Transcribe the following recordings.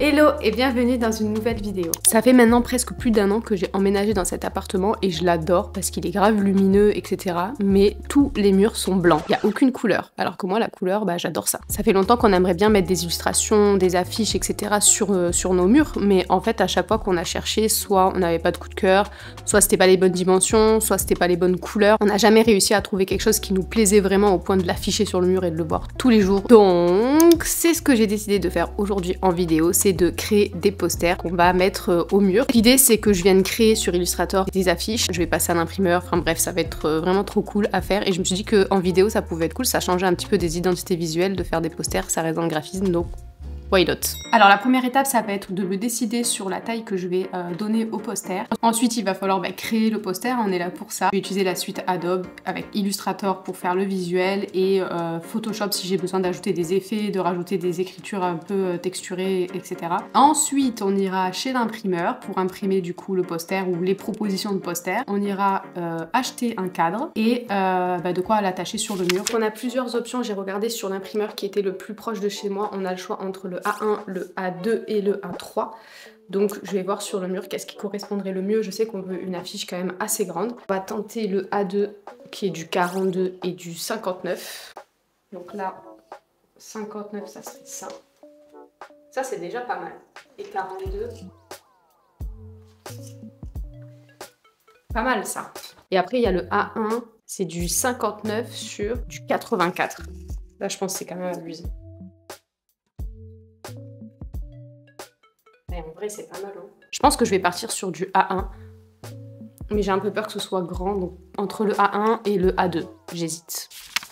Hello et bienvenue dans une nouvelle vidéo. Ça fait maintenant presque plus d'1 an que j'ai emménagé dans cet appartement et je l'adore parce qu'il est grave lumineux, etc. Mais tous les murs sont blancs, il n'y a aucune couleur. Alors que moi la couleur, bah j'adore ça. Ça fait longtemps qu'on aimerait bien mettre des illustrations, des affiches, etc. sur nos murs, mais en fait à chaque fois qu'on a cherché, soit on n'avait pas de coup de cœur, soit c'était pas les bonnes dimensions, soit c'était pas les bonnes couleurs. On n'a jamais réussi à trouver quelque chose qui nous plaisait vraiment au point de l'afficher sur le mur et de le voir tous les jours. Donc c'est ce que j'ai décidé de faire aujourd'hui en vidéo, c'est de créer des posters qu'on va mettre au mur. L'idée c'est que je vienne créer sur Illustrator des affiches, je vais passer à l'imprimeur, enfin bref ça va être vraiment trop cool à faire et je me suis dit qu'en vidéo ça pouvait être cool, ça changeait un petit peu des identités visuelles de faire des posters, ça reste dans le graphisme donc why not. Alors la première étape ça va être de me décider sur la taille que je vais donner au poster. Ensuite il va falloir créer le poster, on est là pour ça. Je vais utiliser la suite Adobe avec Illustrator pour faire le visuel et Photoshop si j'ai besoin d'ajouter des effets, de rajouter des écritures un peu texturées, etc. Ensuite on ira chez l'imprimeur pour imprimer du coup le poster ou les propositions de poster. On ira acheter un cadre et de quoi l'attacher sur le mur. On a plusieurs options, j'ai regardé sur l'imprimeur qui était le plus proche de chez moi. On a le choix entre le A1, le A2 et le A3. Donc je vais voir sur le mur qu'est-ce qui correspondrait le mieux. Je sais qu'on veut une affiche quand même assez grande. On va tenter le A2 qui est du 42 et du 59. Donc là, 59 ça serait ça. Ça c'est déjà pas mal. Et 42... pas mal ça. Et après il y a le A1, c'est du 59 sur du 84. Là je pense que c'est quand même abusé. Mais en vrai c'est pas mal hein. Je pense que je vais partir sur du A1. Mais j'ai un peu peur que ce soit grand, donc entre le A1 et le A2, j'hésite.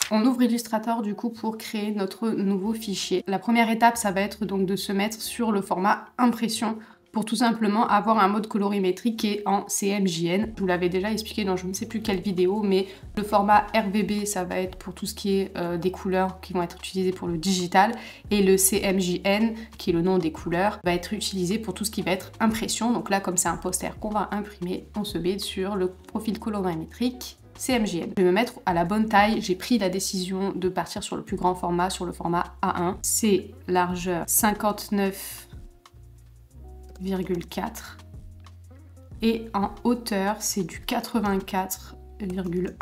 On ouvre Illustrator du coup pour créer notre nouveau fichier. La première étape ça va être donc de se mettre sur le format impression pour tout simplement avoir un mode colorimétrique qui est en CMJN. Je vous l'avais déjà expliqué dans je ne sais plus quelle vidéo, mais le format RVB, ça va être pour tout ce qui est des couleurs qui vont être utilisées pour le digital, et le CMJN, qui est le nom des couleurs, va être utilisé pour tout ce qui va être impression. Donc là, comme c'est un poster qu'on va imprimer, on se met sur le profil colorimétrique CMJN. Je vais me mettre à la bonne taille. J'ai pris la décision de partir sur le plus grand format, sur le format A1. C'est largeur 59,4 et en hauteur c'est du 84,1.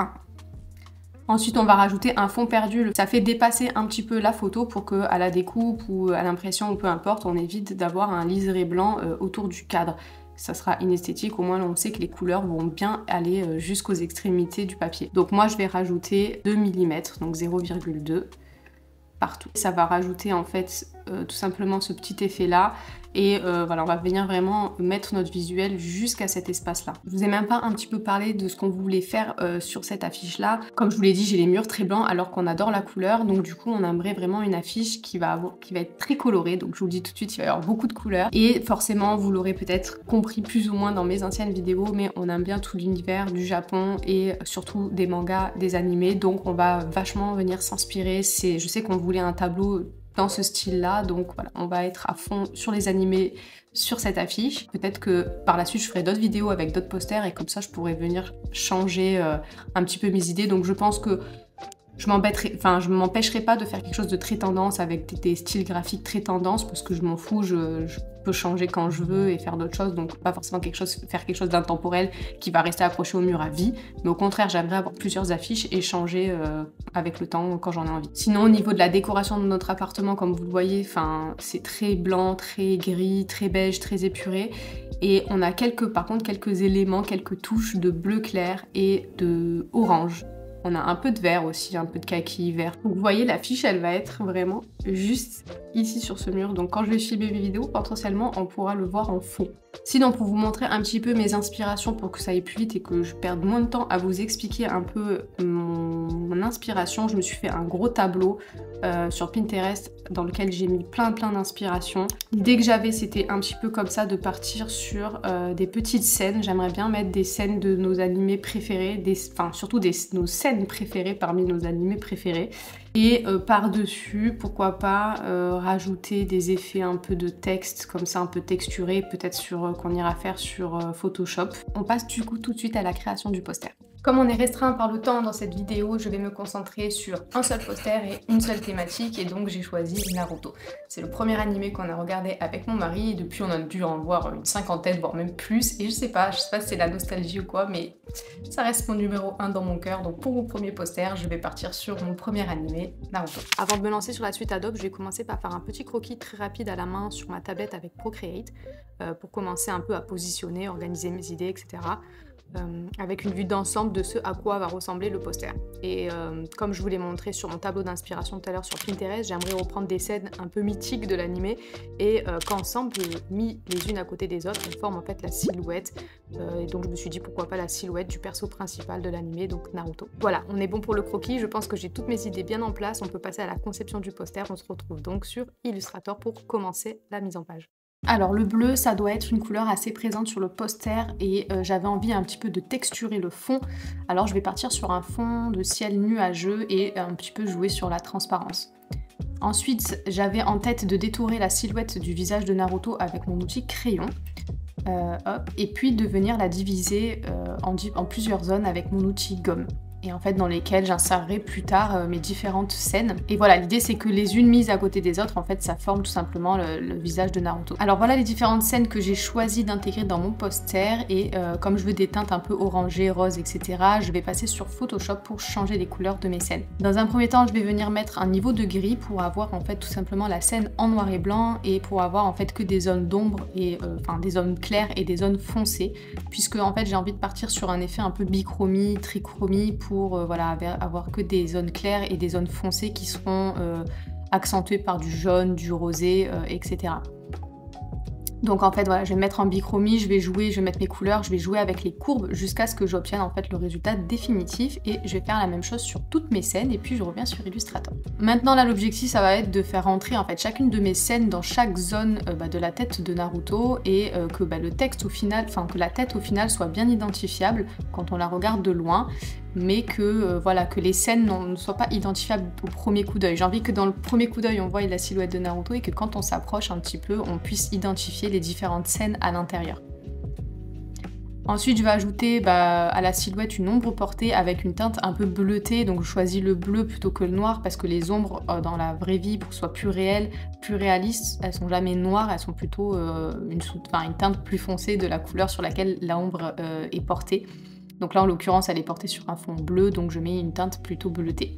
Ensuite on va rajouter un fond perdu, ça fait dépasser un petit peu la photo pour que à la découpe ou à l'impression ou peu importe on évite d'avoir un liseré blanc autour du cadre. Ça sera inesthétique, au moins on sait que les couleurs vont bien aller jusqu'aux extrémités du papier. Donc moi je vais rajouter 2 mm, donc 0,2 partout. Ça va rajouter en fait tout simplement ce petit effet là et voilà, on va venir vraiment mettre notre visuel jusqu'à cet espace là. Je vous ai même pas un petit peu parlé de ce qu'on voulait faire sur cette affiche là. Comme je vous l'ai dit, j'ai les murs très blancs alors qu'on adore la couleur, donc du coup on aimerait vraiment une affiche qui va être très colorée. Donc je vous le dis tout de suite, il va y avoir beaucoup de couleurs et forcément vous l'aurez peut-être compris plus ou moins dans mes anciennes vidéos, mais on aime bien tout l'univers du Japon et surtout des mangas, des animés, donc on va vachement venir s'inspirer. Je sais qu'on voulait un tableau dans ce style-là, donc voilà, on va être à fond sur les animés sur cette affiche. Peut-être que par la suite, je ferai d'autres vidéos avec d'autres posters et comme ça, je pourrais venir changer un petit peu mes idées. Donc je pense que je m'empêcherai pas de faire quelque chose de très tendance avec des styles graphiques très tendance parce que je m'en fous, je peux changer quand je veux et faire d'autres choses, donc pas forcément faire quelque chose d'intemporel qui va rester accroché au mur à vie, mais au contraire j'aimerais avoir plusieurs affiches et changer avec le temps quand j'en ai envie. Sinon au niveau de la décoration de notre appartement, comme vous le voyez, c'est très blanc, très gris, très beige, très épuré. Et on a par contre quelques éléments, quelques touches de bleu clair et de orange. On a un peu de vert aussi, un peu de kaki vert. Donc vous voyez, l'affiche, elle va être vraiment juste ici sur ce mur. Donc quand je vais filmer mes vidéos, potentiellement, on pourra le voir en fond. Sinon, pour vous montrer un petit peu mes inspirations pour que ça aille plus vite et que je perde moins de temps à vous expliquer un peu mon inspiration, je me suis fait un gros tableau sur Pinterest dans lequel j'ai mis plein d'inspirations. L'idée que j'avais, c'était un petit peu comme ça, de partir sur des petites scènes. J'aimerais bien mettre des scènes de nos animés préférés, surtout nos scènes préférées parmi nos animés préférés. Et par-dessus, pourquoi pas rajouter des effets un peu de texte, comme ça un peu texturé, peut-être qu'on ira faire sur Photoshop. On passe du coup tout de suite à la création du poster. Comme on est restreint par le temps dans cette vidéo, je vais me concentrer sur un seul poster et une seule thématique, et donc j'ai choisi Naruto. C'est le premier animé qu'on a regardé avec mon mari, et depuis on a dû en voir une cinquantaine, voire même plus, et je sais pas si c'est la nostalgie ou quoi, mais ça reste mon numéro 1 dans mon cœur, donc pour mon premier poster, je vais partir sur mon premier animé, Naruto. Avant de me lancer sur la suite Adobe, je vais commencer par faire un petit croquis très rapide à la main sur ma tablette avec Procreate, pour commencer un peu à positionner, organiser mes idées, etc. Avec une vue d'ensemble de ce à quoi va ressembler le poster. Et comme je vous l'ai montré sur mon tableau d'inspiration tout à l'heure sur Pinterest, j'aimerais reprendre des scènes un peu mythiques de l'animé et qu'ensemble, mis les unes à côté des autres, on forme en fait la silhouette. Et donc je me suis dit pourquoi pas la silhouette du perso principal de l'animé, donc Naruto. Voilà, on est bon pour le croquis, je pense que j'ai toutes mes idées bien en place, on peut passer à la conception du poster, on se retrouve donc sur Illustrator pour commencer la mise en page. Alors le bleu, ça doit être une couleur assez présente sur le poster et j'avais envie un petit peu de texturer le fond. Alors je vais partir sur un fond de ciel nuageux et un petit peu jouer sur la transparence. Ensuite, j'avais en tête de détourer la silhouette du visage de Naruto avec mon outil crayon. Et puis de venir la diviser en plusieurs zones avec mon outil gomme. Et en fait dans lesquelles j'insérerai plus tard mes différentes scènes. Et voilà, l'idée c'est que les unes mises à côté des autres, en fait ça forme tout simplement le visage de Naruto. Alors voilà les différentes scènes que j'ai choisi d'intégrer dans mon poster, et comme je veux des teintes un peu orangées, roses, etc., je vais passer sur Photoshop pour changer les couleurs de mes scènes. Dans un premier temps, je vais venir mettre un niveau de gris pour avoir en fait tout simplement la scène en noir et blanc, et pour avoir en fait que des zones d'ombre, et enfin des zones claires et des zones foncées, puisque en fait j'ai envie de partir sur un effet un peu bichromie, trichromie, pour voilà, avoir que des zones claires et des zones foncées qui seront accentuées par du jaune, du rosé, etc. Donc en fait voilà, je vais me mettre en bichromie, je vais mettre mes couleurs, je vais jouer avec les courbes jusqu'à ce que j'obtienne en fait le résultat définitif, et je vais faire la même chose sur toutes mes scènes, et puis je reviens sur Illustrator. Maintenant là l'objectif ça va être de faire rentrer en fait chacune de mes scènes dans chaque zone de la tête de Naruto, et que le texte au final, enfin que la tête au final soit bien identifiable quand on la regarde de loin, mais que voilà, que les scènes ne soient pas identifiables au premier coup d'œil. J'ai envie que dans le premier coup d'œil on voit la silhouette de Naruto, et que quand on s'approche un petit peu on puisse identifier les différentes scènes à l'intérieur. Ensuite je vais ajouter à la silhouette une ombre portée avec une teinte un peu bleutée, donc je choisis le bleu plutôt que le noir parce que les ombres dans la vraie vie, pour que ce soit plus réel, plus réaliste, elles sont jamais noires, elles sont plutôt une teinte plus foncée de la couleur sur laquelle la ombre est portée. Donc là en l'occurrence elle est portée sur un fond bleu, donc je mets une teinte plutôt bleutée.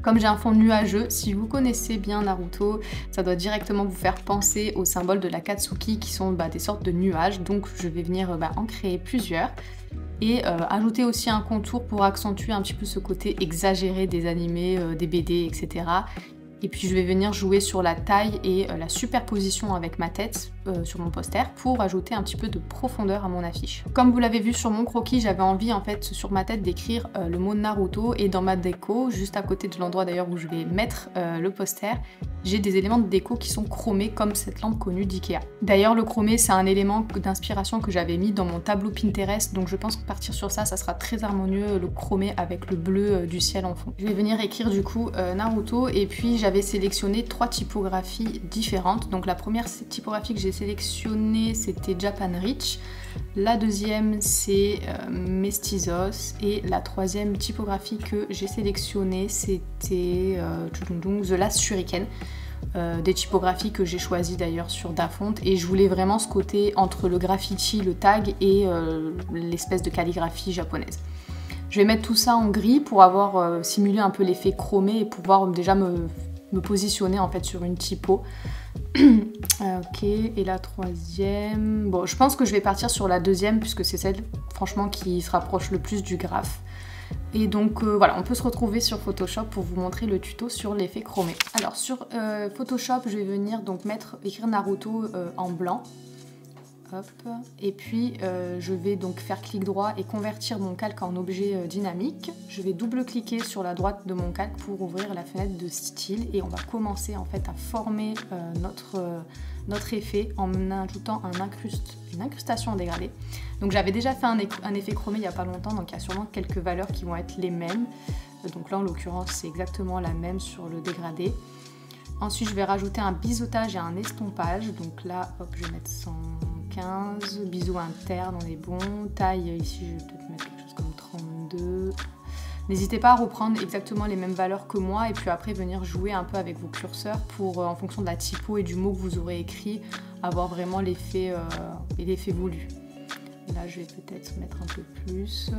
Comme j'ai un fond nuageux, si vous connaissez bien Naruto, ça doit directement vous faire penser aux symboles de l'Akatsuki qui sont des sortes de nuages, donc je vais venir en créer plusieurs. Et ajouter aussi un contour pour accentuer un petit peu ce côté exagéré des animés, des BD, etc. Et puis je vais venir jouer sur la taille et la superposition avec ma tête sur mon poster pour ajouter un petit peu de profondeur à mon affiche. Comme vous l'avez vu sur mon croquis, j'avais envie en fait sur ma tête d'écrire le mot Naruto, et dans ma déco, juste à côté de l'endroit d'ailleurs où je vais mettre le poster, j'ai des éléments de déco qui sont chromés comme cette lampe connue d'Ikea. D'ailleurs le chromé c'est un élément d'inspiration que j'avais mis dans mon tableau Pinterest, donc je pense que partir sur ça sera très harmonieux, le chromé avec le bleu du ciel en fond. Je vais venir écrire du coup Naruto, et puis j'avais sélectionné 3 typographies différentes. Donc la première typographie que j'ai sélectionnée c'était Japan Rich, la deuxième c'est Mestizos, et la troisième typographie que j'ai sélectionnée c'était The Last Shuriken. Des typographies que j'ai choisies d'ailleurs sur Dafont, et je voulais vraiment ce côté entre le graffiti, le tag et l'espèce de calligraphie japonaise. Je vais mettre tout ça en gris pour avoir simulé un peu l'effet chromé et pouvoir déjà me positionner en fait sur une typo. Ok, et la troisième... Bon, je pense que je vais partir sur la deuxième puisque c'est celle franchement qui se rapproche le plus du graphe. Et donc voilà, on peut se retrouver sur Photoshop pour vous montrer le tuto sur l'effet chromé. Alors sur Photoshop, je vais venir donc écrire Naruto en blanc. Hop. Et puis je vais donc faire clic droit et convertir mon calque en objet dynamique. Je vais double-cliquer sur la droite de mon calque pour ouvrir la fenêtre de style, et on va commencer en fait à former notre effet en ajoutant une incrustation en dégradé. Donc j'avais déjà fait un effet chromé il n'y a pas longtemps, donc il y a sûrement quelques valeurs qui vont être les mêmes. Donc là en l'occurrence c'est exactement la même sur le dégradé. Ensuite je vais rajouter un biseautage et un estompage. Donc là hop, je vais mettre 115, biseau interne on est bon, taille ici je vais peut-être mettre quelque chose comme N'hésitez pas à reprendre exactement les mêmes valeurs que moi et puis après venir jouer un peu avec vos curseurs pour, en fonction de la typo et du mot que vous aurez écrit, avoir vraiment l'effet voulu. Et là je vais peut-être mettre un peu plus.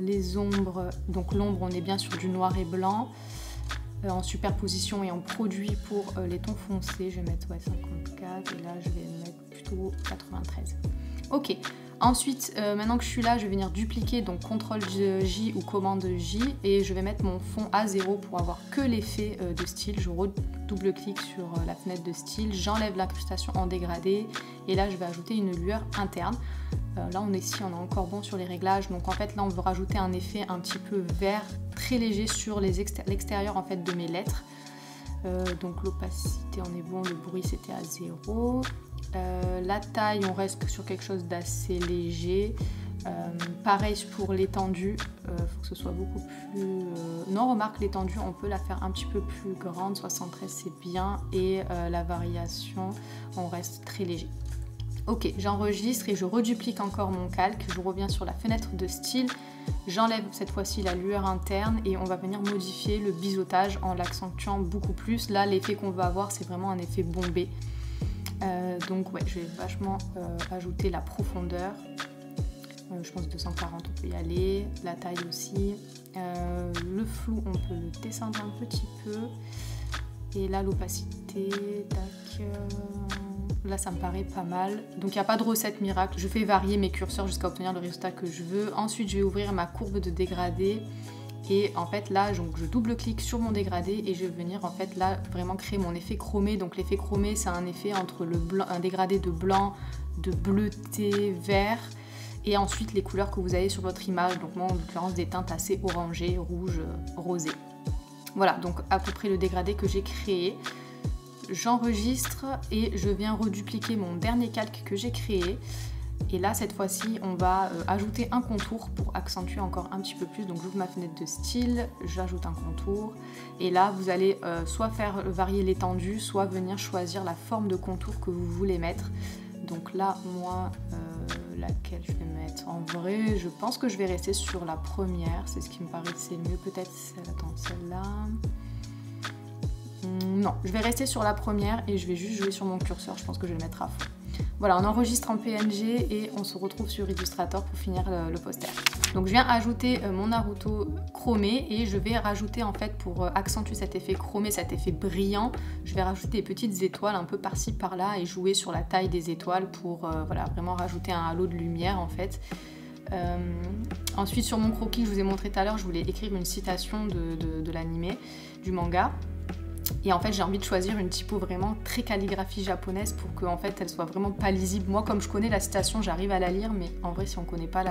Les ombres, donc l'ombre on est bien sur du noir et blanc. En superposition et en produit pour les tons foncés, je vais mettre 54 et là je vais mettre plutôt 93. Ok, ensuite maintenant que je suis là, je vais venir dupliquer, donc CTRL J ou commande J et je vais mettre mon fond à 0 pour avoir que l'effet de style. Je redouble-clique sur la fenêtre de style, j'enlève l'incrustation en dégradé et là je vais ajouter une lueur interne. Là on est on est encore bon sur les réglages, donc en fait là on veut rajouter un effet un petit peu vert très léger sur l'extérieur en fait de mes lettres. Donc l'opacité on est bon, le bruit c'était à 0. La taille on reste sur quelque chose d'assez léger. Pareil pour l'étendue, faut que ce soit beaucoup plus... Non, remarque l'étendue on peut la faire un petit peu plus grande, 73 c'est bien, et la variation on reste très léger. Ok, j'enregistre et je reduplique encore mon calque, je reviens sur la fenêtre de style, j'enlève cette fois-ci la lueur interne et on va venir modifier le biseautage en l'accentuant beaucoup plus. Là, l'effet qu'on va avoir, c'est vraiment un effet bombé. Donc ouais, je vais vachement ajouter la profondeur. Je pense 240, on peut y aller. La taille aussi. Le flou, on peut le descendre un petit peu. Et là, l'opacité, tac... Là ça me paraît pas mal, donc il n'y a pas de recette miracle, je fais varier mes curseurs jusqu'à obtenir le résultat que je veux. Ensuite je vais ouvrir ma courbe de dégradé et en fait là donc, je double-clique sur mon dégradé et je vais venir en fait là vraiment créer mon effet chromé. Donc l'effet chromé c'est un effet entre le blanc, un dégradé de blanc, de bleuté, vert et ensuite les couleurs que vous avez sur votre image, donc moi en l'occurrence des teintes assez orangées, rouge, rosé. Voilà donc à peu près le dégradé que j'ai créé. J'enregistre et je viens redupliquer mon dernier calque que j'ai créé. Et là, cette fois-ci, on va ajouter un contour pour accentuer encore un petit peu plus. Donc, j'ouvre ma fenêtre de style, j'ajoute un contour. Et là, vous allez soit faire varier l'étendue, soit venir choisir la forme de contour que vous voulez mettre. Donc là, moi, laquelle je vais mettre? En vrai, je pense que je vais rester sur la première. C'est ce qui me paraissait mieux. Peut-être celle-là. Non, je vais rester sur la première et je vais juste jouer sur mon curseur, je pense que je vais le mettre à fond. Voilà, on enregistre en PNG et on se retrouve sur Illustrator pour finir le poster. Donc je viens ajouter mon Naruto chromé et je vais rajouter en fait pour accentuer cet effet chromé, cet effet brillant, je vais rajouter des petites étoiles un peu par-ci par-là et jouer sur la taille des étoiles pour voilà, vraiment rajouter un halo de lumière en fait. Ensuite sur mon croquis que je vous ai montré tout à l'heure, je voulais écrire une citation de l'anime, du manga. Et en fait j'ai envie de choisir une typo vraiment très calligraphie japonaise pour qu'en fait elle soit vraiment pas lisible. Moi comme je connais la citation j'arrive à la lire, mais en vrai si on connaît pas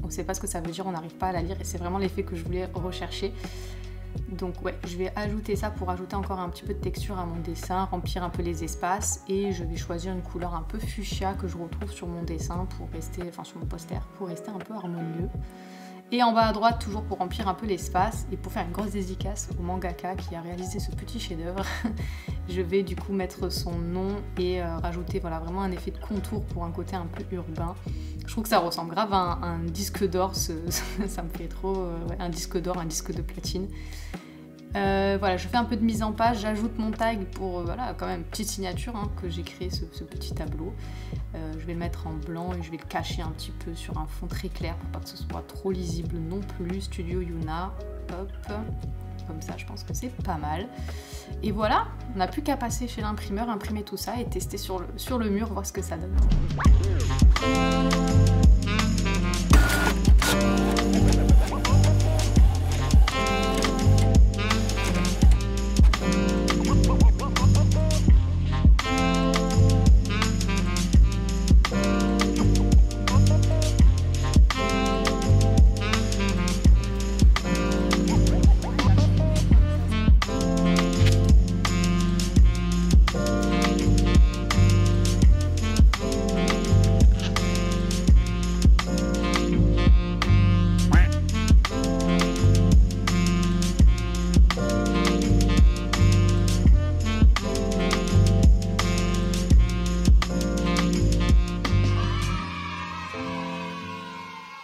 on sait pas ce que ça veut dire, on n'arrive pas à la lire et c'est vraiment l'effet que je voulais rechercher. Donc ouais, je vais ajouter ça pour ajouter encore un petit peu de texture à mon dessin, remplir un peu les espaces et je vais choisir une couleur un peu fuchsia que je retrouve sur mon dessin pour rester, enfin sur mon poster, pour rester un peu harmonieux. Et en bas à droite, toujours pour remplir un peu l'espace et pour faire une grosse dédicace au mangaka qui a réalisé ce petit chef-d'œuvre, je vais du coup mettre son nom et rajouter voilà, vraiment un effet de contour pour un côté un peu urbain. Je trouve que ça ressemble grave à un disque d'or, ça me fait trop ouais, un disque d'or, un disque de platine. Voilà, je fais un peu de mise en page, j'ajoute mon tag pour voilà, quand même petite signature hein, que j'ai créé ce petit tableau. Je vais le mettre en blanc et je vais le cacher un petit peu sur un fond très clair pour pas que ce soit trop lisible non plus. Studio Yuna, hop, comme ça je pense que c'est pas mal. Et voilà, on n'a plus qu'à passer chez l'imprimeur, imprimer tout ça et tester sur le mur, voir ce que ça donne.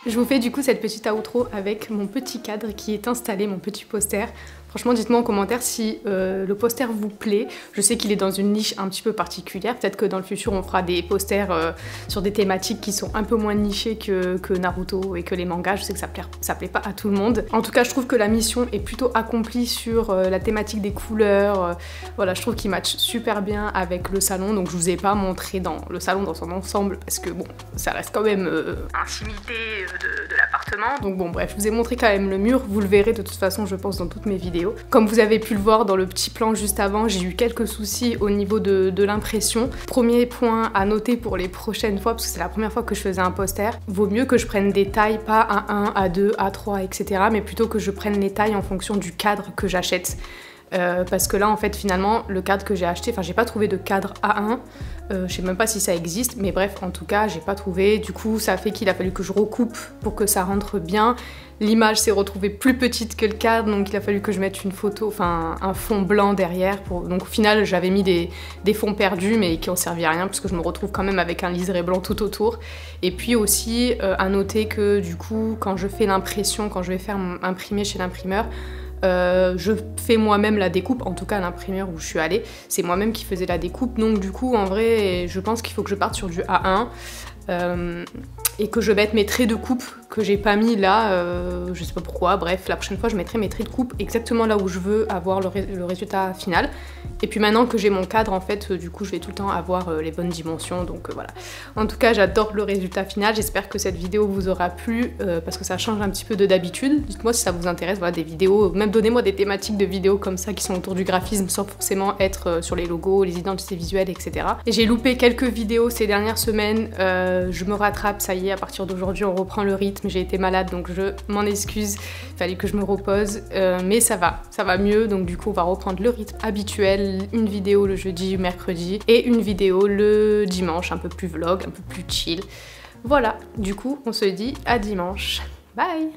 Je vous fais du coup cette petite outro avec mon petit cadre qui est installé, mon petit poster. Franchement, dites-moi en commentaire si le poster vous plaît. Je sais qu'il est dans une niche un petit peu particulière. Peut-être que dans le futur, on fera des posters sur des thématiques qui sont un peu moins nichées que Naruto et que les mangas. Je sais que ça plaît pas à tout le monde. En tout cas, je trouve que la mission est plutôt accomplie sur la thématique des couleurs. Voilà, je trouve qu'il match super bien avec le salon. Donc, je vous ai pas montré dans le salon dans son ensemble parce que bon, ça reste quand même intimité de l'appartement. Donc bon, bref, je vous ai montré quand même le mur. Vous le verrez de toute façon, je pense, dans toutes mes vidéos. Comme vous avez pu le voir dans le petit plan juste avant, j'ai eu quelques soucis au niveau de l'impression. Premier point à noter pour les prochaines fois, parce que c'est la première fois que je faisais un poster, vaut mieux que je prenne des tailles, pas A1, A2, A3, etc. mais plutôt que je prenne les tailles en fonction du cadre que j'achète. Parce que là en fait finalement le cadre que j'ai acheté, enfin j'ai pas trouvé de cadre A1, je sais même pas si ça existe, mais bref en tout cas j'ai pas trouvé, du coup ça fait qu'il a fallu que je recoupe pour que ça rentre bien. L'image s'est retrouvée plus petite que le cadre, donc il a fallu que je mette une photo, enfin un fond blanc derrière. Donc au final j'avais mis des fonds perdus mais qui ont servi à rien parce que je me retrouve quand même avec un liseré blanc tout autour. Et puis aussi à noter que du coup quand je fais l'impression, quand je vais faire imprimer chez l'imprimeur, je fais moi-même la découpe, en tout cas à l'imprimeur où je suis allée, c'est moi-même qui faisais la découpe, donc du coup en vrai je pense qu'il faut que je parte sur du A1 et que je mette mes traits de coupe que j'ai pas mis là, je sais pas pourquoi, bref la prochaine fois je mettrai mes traits de coupe exactement là où je veux avoir le résultat final. Et puis maintenant que j'ai mon cadre en fait, du coup je vais tout le temps avoir les bonnes dimensions, donc voilà. En tout cas j'adore le résultat final, j'espère que cette vidéo vous aura plu parce que ça change un petit peu de d'habitude. Dites-moi si ça vous intéresse, voilà, des vidéos, même donnez-moi des thématiques de vidéos comme ça qui sont autour du graphisme sans forcément être sur les logos, les identités visuelles, etc. Et j'ai loupé quelques vidéos ces dernières semaines, je me rattrape, ça y est, à partir d'aujourd'hui on reprend le rythme, j'ai été malade donc je m'en excuse, il fallait que je me repose, mais ça va mieux, donc du coup on va reprendre le rythme habituel, une vidéo le jeudi, mercredi et une vidéo le dimanche, un peu plus vlog, un peu plus chill. Voilà, du coup on se dit à dimanche. Bye!